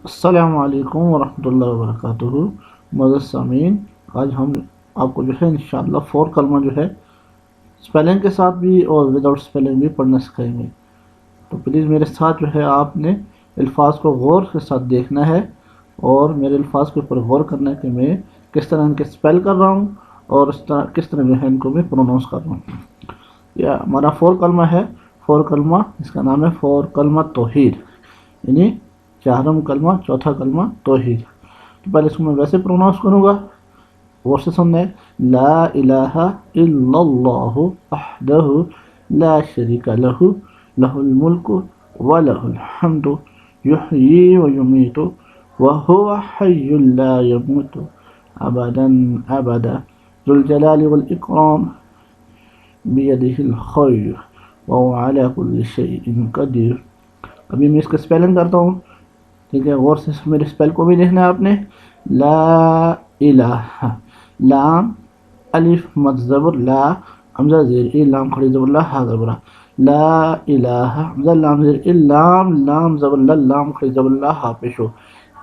السلام علیکم ورحمۃ اللہ وبرکاتہ۔ معزز سامعین، آج ہم آپ کو جو ہے انشاءاللہ 4 کلمہ جو ہے سپیلنگ کے ساتھ بھی اور وداؤٹ سپیلنگ بھی پڑھنا سکھائیں گے۔ تو پلیز میرے ساتھ جو ہے آپ نے الفاظ کو غور کے ساتھ دیکھنا ہے اور میرے الفاظ کے اوپر غور کرنا ہے کہ میں کس طرح ان کے سپیل کر رہا ہوں اور کس طرح جو ہے ان کو میں پروناؤنس کر رہا ہوں۔ یہ ہمارا 4 کلمہ ہے۔ 4 کلمہ، اس کا نام ہے 4 کلمہ توحید، یعنی 4واں کلمہ، 4تھا کلمہ توحید۔ تو پہلے اس کو میں ویسے پروناؤنس کروں گا، غور سے سننا ہے۔ لا الہ الا اللہ وحدہ لا شریک لہ، لہ الملک ولہ الحمد یحیی ویمیت وہو حی لا یموت ابدا ابدا ذو الجلال والاکرام بیدہ الخیر وہو علی کل شیء قدیر۔ ابھی میں اس کا سپیلنگ کرتا ہوں، ٹھیک ہے؟ غور سے میرے سپیل کو بھی دیکھنا ہے آپ نے۔ لا الہ، لام الف مد زبر لا، حمزہ زیر ای، لام کھڑی زبر لا، ہا زبر لا الہ، حمزہ لام زیر ال، لام لام زبر لا، لام کھڑی زبر لا، ہا پیش ہو،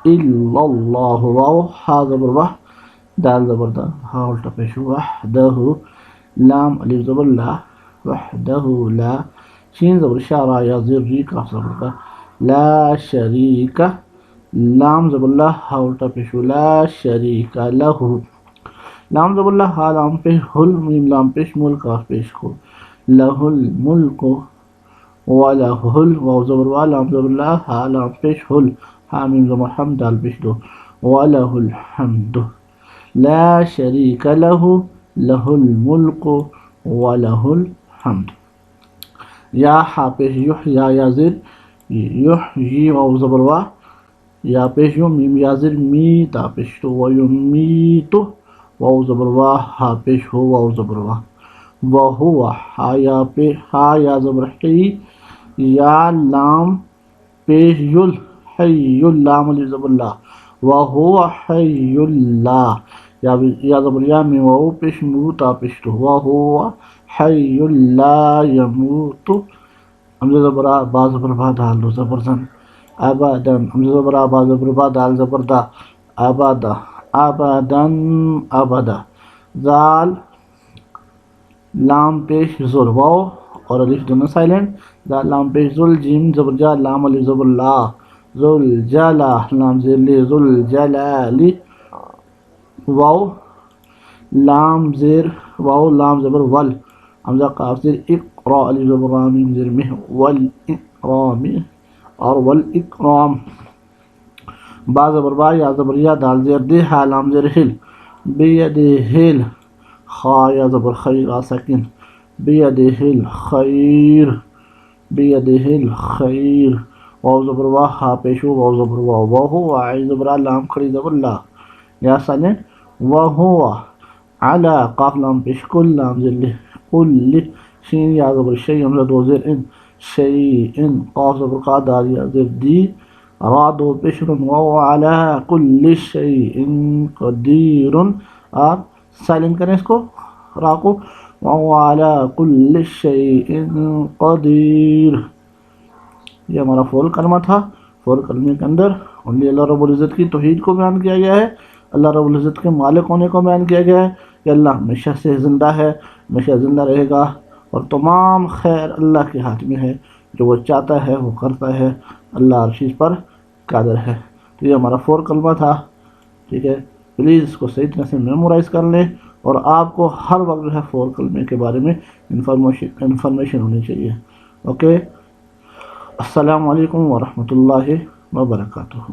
الا اللہ، واو ہا زبر واہ، دال زبر دا، ہا الٹا پیش ہو، وحدہ، لام الف زبر لا، وحدہ لا، شین زبر شا، را یا زیر ری، کاف زبر کا، لا شریک، لام زبر لا، ہا الٹا پیش ہو، لا شریک لہ، لام زبر لا، ہا لام پیش، ہل میم لام پیش، مل کاف پیش ہو، لہ الملک ولہ واو زبر وا، لام زبر لا، ہا لام پیش، ہل ہا میم زبر حم، دال پیش دو، ولہ الحمد لا شریک لہ، لہ الملک ولہ الحمد۔ یا ہا پیش یح، یا زیر یحیی، واو زبر وا، یا پیش یو، میم یا زیر می، تا پیش تو، ویمیت، واو زبر وا، ہا پیش ہو، واو زبر وا، وہو، ہا یا پیش، ہا یا زبر حی، یا لام پیش یل، حی لام الف زبر لا، وہو حی لا، یا زبر یا، می واو پیش مو، تا پیش تو، وہو حی لا یموت، حمزہ زبر آ، با زبر با، دال دو زبر زن، ابدا، حمزہ زبر آ، با زبر با، دال زبر دا، ابدا، ابدا ابدا، زال لام پیش زر، واو اور الف دونوں سائلنٹ، زال لام پیش زل، جیم زبر جا، لام الف زبر لا، ذل جلا، لام زیر لی، ذل جلالی، واو لام زیر، واو لام زبر ول، حمزہ قاف زیر اقرا، الف زبر را، میم زیر مہ، والاکرام اور والاکرام، با زبر با، یا زبر یا، دال زیر دی، ہا لام زیر ہل، بیدہل، خا یا زبر خیر آ سکن، بیدہل خیر، بیدہل خیر، واو زبر وا، ہا پیش ہو، واو زبر وا، وہو، عین زبر آ، لام کھڑی زبر لا، یا سائلنٹ، وہو علی، قاف لام پیش کل، لام زیر لہ، کل، شین یا زبر شی، حمزہ دو زیر ان، شیئن، قاف زبر قا، دال یا زیر دی، را دو پیش رن، وہو علی کل شیء قدیر، آپ سائلنٹ کریں اس کو، را کو، وہو علی کل شیء قدیر۔ یہ ہمارا 4 کلمہ تھا۔ 4 کلمے کے اندر انلی اللہ رب العزت کی توحید کو بیان کیا گیا ہے، اللہ رب العزت کے مالک ہونے کو بیان کیا گیا ہے کہ اللہ ہمیشہ سے زندہ ہے، ہمیشہ زندہ رہے گا، اور تمام خیر اللہ کے ہاتھ میں ہے، جو وہ چاہتا ہے وہ کرتا ہے، اللہ ہر چیز پر قادر ہے۔ تو یہ ہمارا 4 کلمہ تھا، ٹھیک ہے؟ پلیز اس کو صحیح طرح سے میمورائز کر لیں، اور آپ کو ہر وقت جو ہے 4 کلمے کے بارے میں انفارمیشن ہونی چاہیے۔ اوکے، السلام علیکم ورحمۃ اللہ وبرکاتہ۔